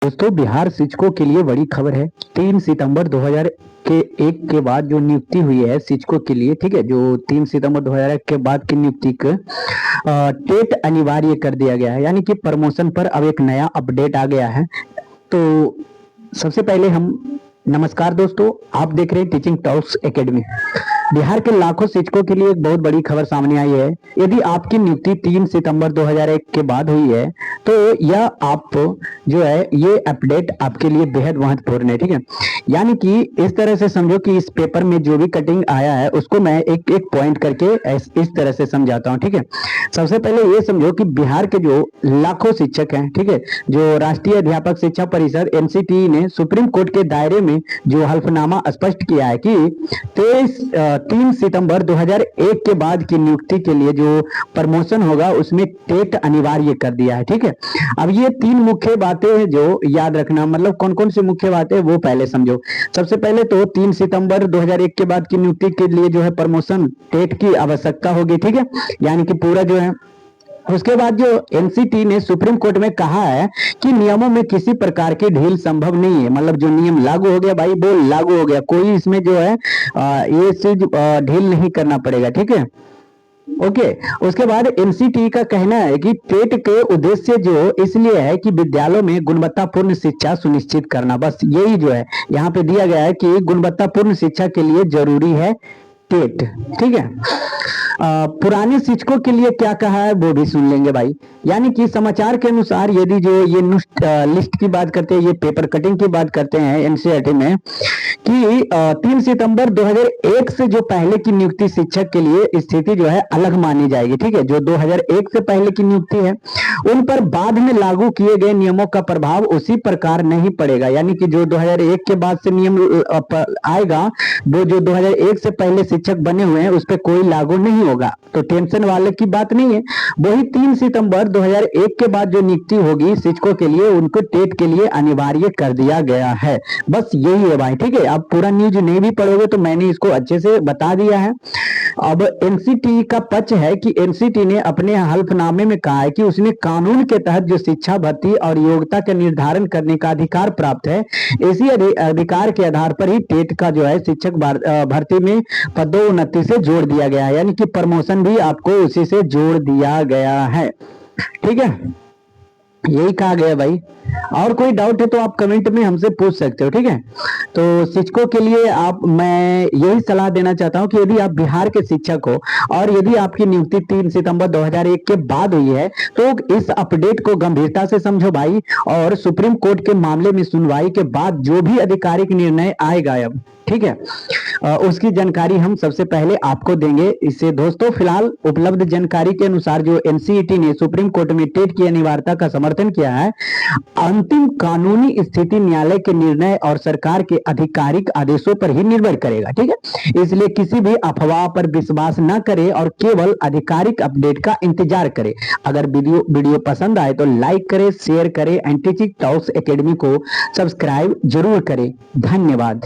दोस्तों, बिहार शिक्षकों के लिए बड़ी खबर है। 3 सितंबर 2001 के बाद जो नियुक्ति हुई है शिक्षकों के लिए, ठीक है, जो 3 सितंबर 2001 के बाद की नियुक्ति को टेट अनिवार्य कर दिया गया है, यानी कि प्रमोशन पर अब एक नया अपडेट आ गया है। तो सबसे पहले हम नमस्कार दोस्तों, आप देख रहे हैं टीचिंग टॉक्स एकेडमी। बिहार के लाखों शिक्षकों के लिए एक बहुत बड़ी खबर सामने आई है। यदि आपकी नियुक्ति 3 सितंबर 2001 के बाद हुई है तो यह आप जो है ये अपडेट आपके लिए बेहद महत्वपूर्ण है, ठीक है। यानी कि इस तरह से समझो कि इस पेपर में जो भी कटिंग आया है उसको मैं एक एक पॉइंट करके इस तरह से समझाता हूँ, ठीक है। सबसे पहले ये समझो कि बिहार के जो लाखों शिक्षक हैं, ठीक है, जो राष्ट्रीय अध्यापक शिक्षा परिषद एनसीटीई ने सुप्रीम कोर्ट के दायरे में जो हल्फनामा स्पष्ट किया है कि 3 सितंबर 2001 के बाद की नियुक्ति के लिए जो प्रमोशन होगा उसमें टेट अनिवार्य कर दिया है, ठीक है। अब ये 3 मुख्य बातें हैं जो याद रखना, मतलब कौन कौन सी मुख्य बातें वो पहले समझो। सबसे पहले तो 3 सितंबर 2001 के बाद की नियुक्ति के लिए जो है प्रमोशन टेट की आवश्यकता होगी, ठीक है, यानी कि पूरा जो है। उसके बाद जो एनसीटी ने सुप्रीम कोर्ट में कहा है कि नियमों में किसी प्रकार की ढील संभव नहीं है, मतलब जो नियम लागू हो गया भाई वो लागू हो गया, कोई इसमें जो है ये चीज ढील नहीं करना पड़ेगा, ठीक है। ओके, उसके बाद एनसीटी का कहना है कि टेट के उद्देश्य जो इसलिए है कि विद्यालयों में गुणवत्तापूर्ण शिक्षा सुनिश्चित करना, बस यही जो है यहाँ पे दिया गया है कि गुणवत्तापूर्ण शिक्षा के लिए जरूरी है टेट, ठीक है। पुराने शिक्षकों के लिए क्या कहा है वो भी सुन लेंगे भाई। यानी कि समाचार के अनुसार यदि जो ये लिस्ट की बात करते हैं, ये पेपर कटिंग की बात करते हैं एनसीईआरटी में कि 3 सितंबर 2001 से जो पहले की नियुक्ति शिक्षक के लिए स्थिति जो है अलग मानी जाएगी, ठीक है। जो 2001 से पहले की नियुक्ति है उन पर बाद में लागू किए गए नियमों का प्रभाव उसी प्रकार नहीं पड़ेगा, यानी कि जो 2001 के बाद से नियम आएगा वो जो 2001 से पहले शिक्षक बने हुए हैं उस पर कोई लागू नहीं होगा, तो टेंशन वाले की बात नहीं है। वही 3 सितंबर 2001 के बाद जो नियुक्ति होगी शिक्षकों के लिए उनको टेट के लिए अनिवार्य कर दिया गया है, बस यही है भाई, ठीक है। आप पूरा न्यूज नहीं भी पढ़ोगे तो मैंने इसको अच्छे से बता दिया है। अब एनसीटी का पक्ष है कि एनसीटी ने अपने हल्फनामे में कहा है कि उसने कानून के तहत जो शिक्षा भर्ती और योग्यता का निर्धारण करने का अधिकार प्राप्त है, इसी अधिकार के आधार पर ही टेट का जो है शिक्षक भर्ती में पदोन्नति से जोड़ दिया गया है, यानी कि प्रमोशन भी आपको उसी से जोड़ दिया गया है, ठीक है। यही कहा गया भाई। और कोई डाउट है तो आप कमेंट में हमसे पूछ सकते हो, ठीक है। तो शिक्षकों के लिए मैं यही सलाह देना चाहता हूं कि यदि आप बिहार के शिक्षक हो और यदि आपकी नियुक्ति 3 सितंबर 2001 के बाद हुई है तो इस अपडेट को गंभीरता से समझो भाई, और सुप्रीम कोर्ट के मामले में सुनवाई के बाद जो भी आधिकारिक निर्णय आएगा अब, ठीक है, उसकी जानकारी हम सबसे पहले आपको देंगे। इससे दोस्तों फिलहाल उपलब्ध जानकारी के अनुसार जो एनसीईटी ने सुप्रीम कोर्ट में टेट की अनिवार्यता का समर्थन किया है, अंतिम कानूनी स्थिति न्यायालय के निर्णय और सरकार के आधिकारिक आदेशों पर ही निर्भर करेगा, ठीक है। इसलिए किसी भी अफवाह पर विश्वास न करें और केवल आधिकारिक अपडेट का इंतजार करें। अगर वीडियो पसंद आए तो लाइक करें, शेयर करें एंड टीचिंग टॉक्स एकेडमी को सब्सक्राइब जरूर करें। धन्यवाद।